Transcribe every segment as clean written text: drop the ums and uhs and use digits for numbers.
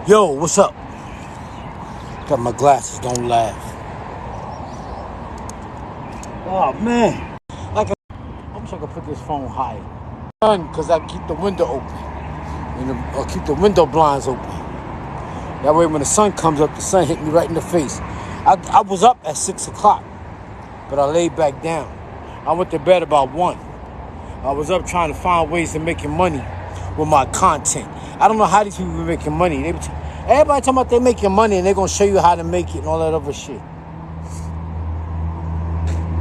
Yo, what's up? Got my glasses, don't laugh. Oh man. I wish I could put this phone higher. Because I keep the window open. Or keep the window blinds open. That way when the sun comes up, the sun hit me right in the face. I was up at 6 o'clock, but I laid back down. I went to bed about 1. I was up trying to find ways of making money with my content. I don't know how these people be making money. Everybody talking about they making money and they're going to show you how to make it and all that other shit.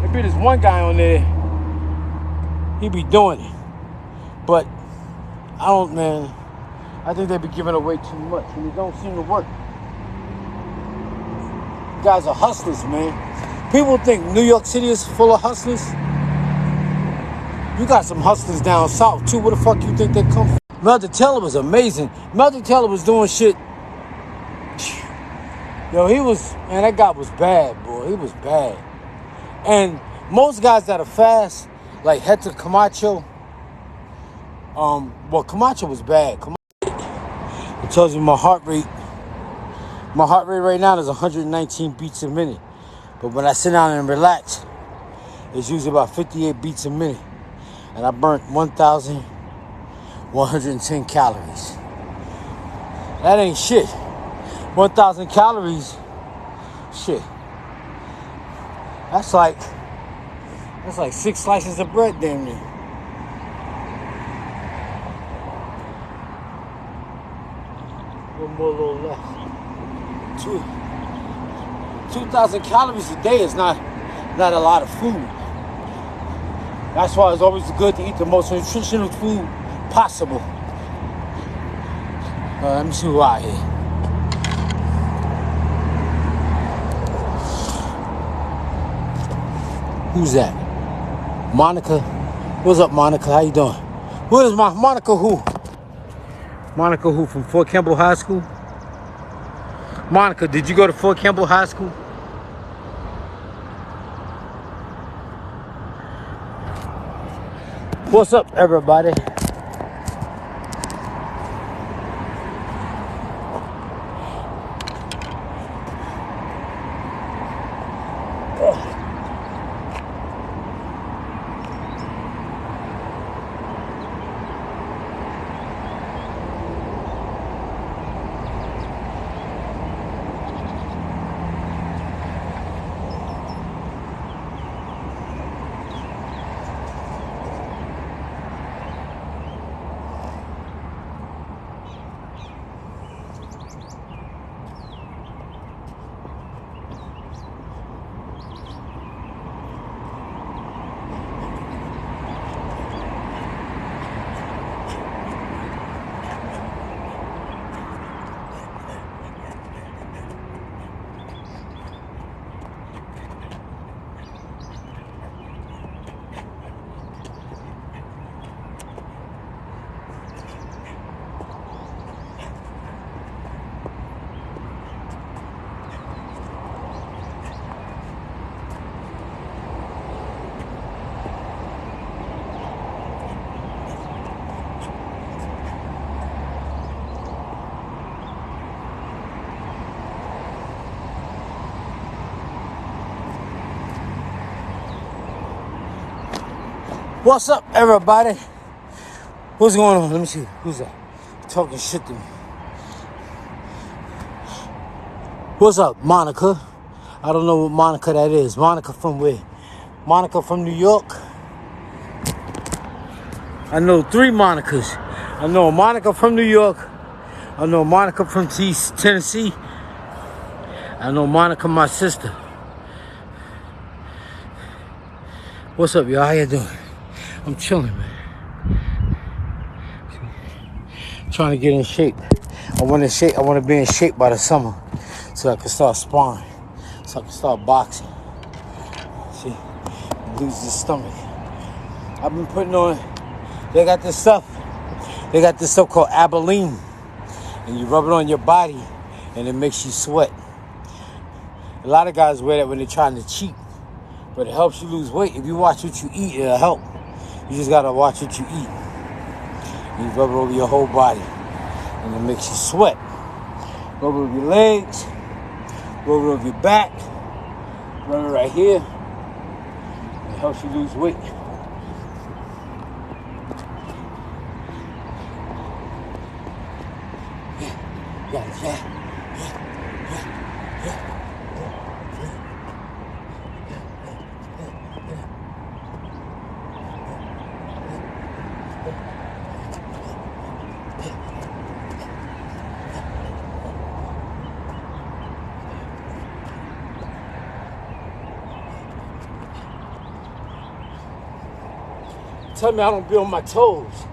Maybe there's one guy on there, he be doing it. But I think they be giving away too much and it don't seem to work. You guys are hustlers, man. People think New York City is full of hustlers. You got some hustlers down south too. Where the fuck you think they come from? Melody Taylor was amazing. Melody Taylor was doing shit. Yo, that guy was bad, boy. He was bad. And most guys that are fast, like Hector Camacho, Camacho was bad. It tells you my heart rate. My heart rate right now is 119 beats a minute. But when I sit down and relax, it's usually about 58 beats a minute. And I burnt 1,110 calories. That ain't shit. 1,000 calories, shit. That's like 6 slices of bread, damn near. One more little left. 2,000 calories a day is not a lot of food. That's why it's always good to eat the most nutritional food possible. Let me see who out here. Who's that? Monica. What's up, Monica? How you doing? What is Monica who? Monica who from Fort Campbell High School? Monica, did you go to Fort Campbell High School? What's up, everybody? What's up, everybody? What's going on? Let me see. Who's that? Talking shit to me. What's up, Monica? I don't know what Monica that is. Monica from where? Monica from New York? I know 3 Monicas. I know a Monica from New York. I know Monica from Tennessee. I know Monica, my sister. What's up, y'all? How you doing? I'm chilling, man. Trying to get in shape. I want to be in shape by the summer so I can start sparring. So I can start boxing. See? Lose the stomach. I've been putting on, they got this stuff called Abilene. And you rub it on your body and it makes you sweat. A lot of guys wear that when they're trying to cheat. But it helps you lose weight. If you watch what you eat, it'll help. You just gotta watch what you eat. You rub it over your whole body, and it makes you sweat. rub it over your legs, rub it over your back, rub it right here. It helps you lose weight. Yeah. Tell me I don't be on my toes.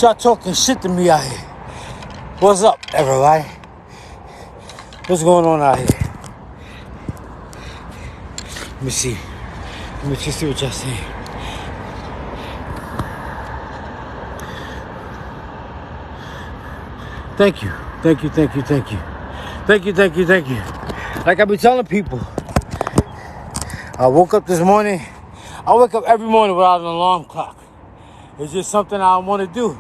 Y'all talking shit to me out here. What's up, everybody? What's going on out here? Let me see. Let me just see what y'all saying. Thank you. Like I be telling people, I woke up this morning. I wake up every morning without an alarm clock. It's just something I want to do.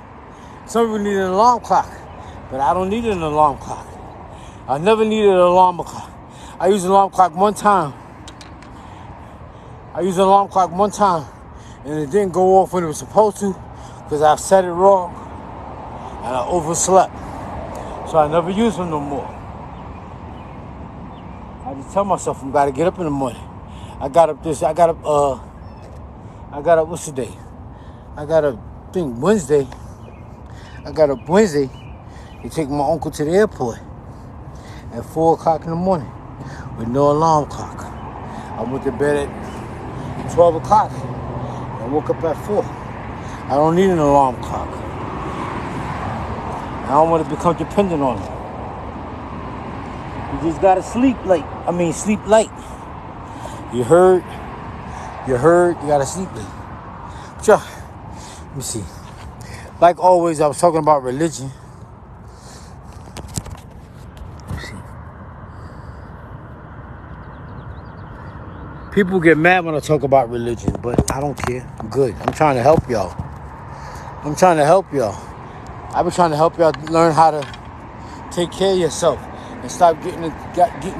Some people need an alarm clock, but I don't need an alarm clock. I never needed an alarm clock. I used an alarm clock one time. And it didn't go off when it was supposed to because I set it wrong and I overslept. So I never use them no more. I just tell myself I'm gotta get up in the morning. I got up, what's the day? I got up Wednesday to take my uncle to the airport at 4 o'clock in the morning with no alarm clock. I went to bed at 12 o'clock. I woke up at 4. I don't need an alarm clock. I don't want to become dependent on it. You just gotta sleep light. You heard, you gotta sleep late. But y'all, let me see. Like always, I was talking about religion. Let me see. People get mad when I talk about religion, but I don't care. I'm good. I'm trying to help y'all. I've been trying to help y'all learn how to take care of yourself and stop getting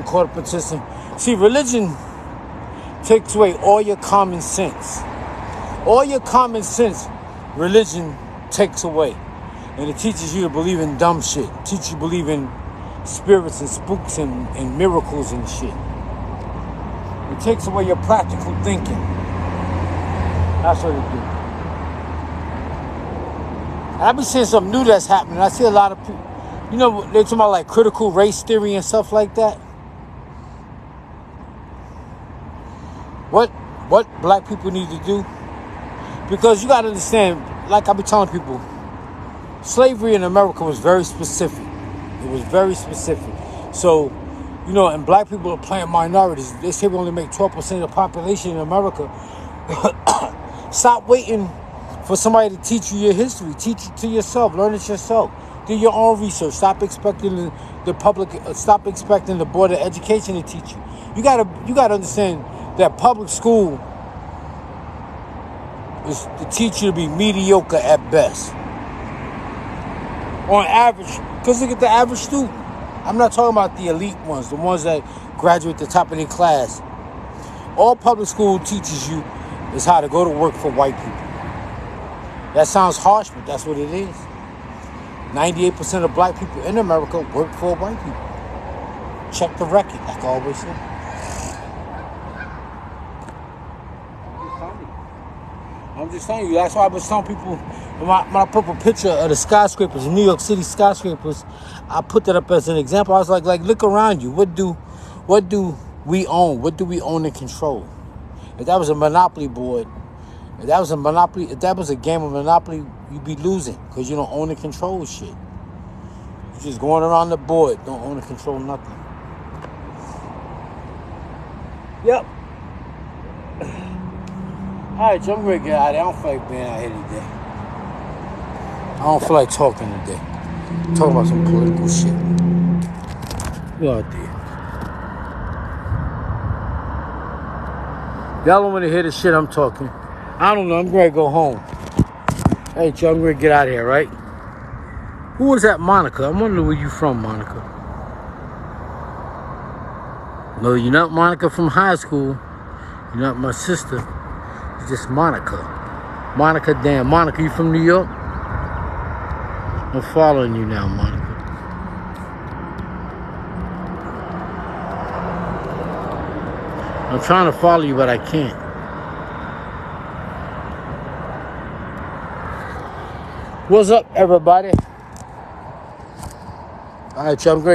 caught up in system. See, religion takes away all your common sense. Religion takes away. And it teaches you to believe in dumb shit. Teaches you to believe in spirits and spooks and miracles and shit. It takes away your practical thinking. That's what it do. And I've been seeing something new that's happening. I see a lot of people, they're talking about like critical race theory and stuff like that. What black people need to do? Because you got to understand, like I be telling people, slavery in America was very specific. It was very specific. So, and black people are playing minorities. They say we only make 12% of the population in America. Stop waiting for somebody to teach you your history. Teach it to yourself. Learn it yourself. Do your own research. Stop expecting Stop expecting the Board of Education to teach you. You gotta understand that public school is to teach you to be mediocre at best. On average, because look at the average student. I'm not talking about the elite ones, the ones that graduate the top of their class. All public school teaches you is how to go to work for white people. That sounds harsh, but that's what it is. 98% of black people in America work for white people. check the record, like I always say. I'm just telling you. That's why I was telling people when I put up a picture of the skyscrapers, the New York City skyscrapers. I put that up as an example. I was like, look around you. What do we own? What do we own and control? If that was a Monopoly board, if that was a game of Monopoly, you'd be losing because you don't own and control shit. You're just going around the board, don't own and control nothing. Yep. Alright, I'm ready to get out of here. I don't feel like being out here today. I don't feel like talking today. Talking about some political shit. Go out there. Y'all don't want to hear the shit I'm talking. I don't know. I'm ready to go home. Hey, y'all, I'm ready to get out of here, right? Who was that, Monica? I wonder where you from, Monica. No, you're not Monica from high school. You're not my sister. You're just Monica. Monica, damn. Monica, you from New York? I'm following you now, Monica. I'm trying to follow you, but I can't. What's up, everybody? All right, y'all, I'm great.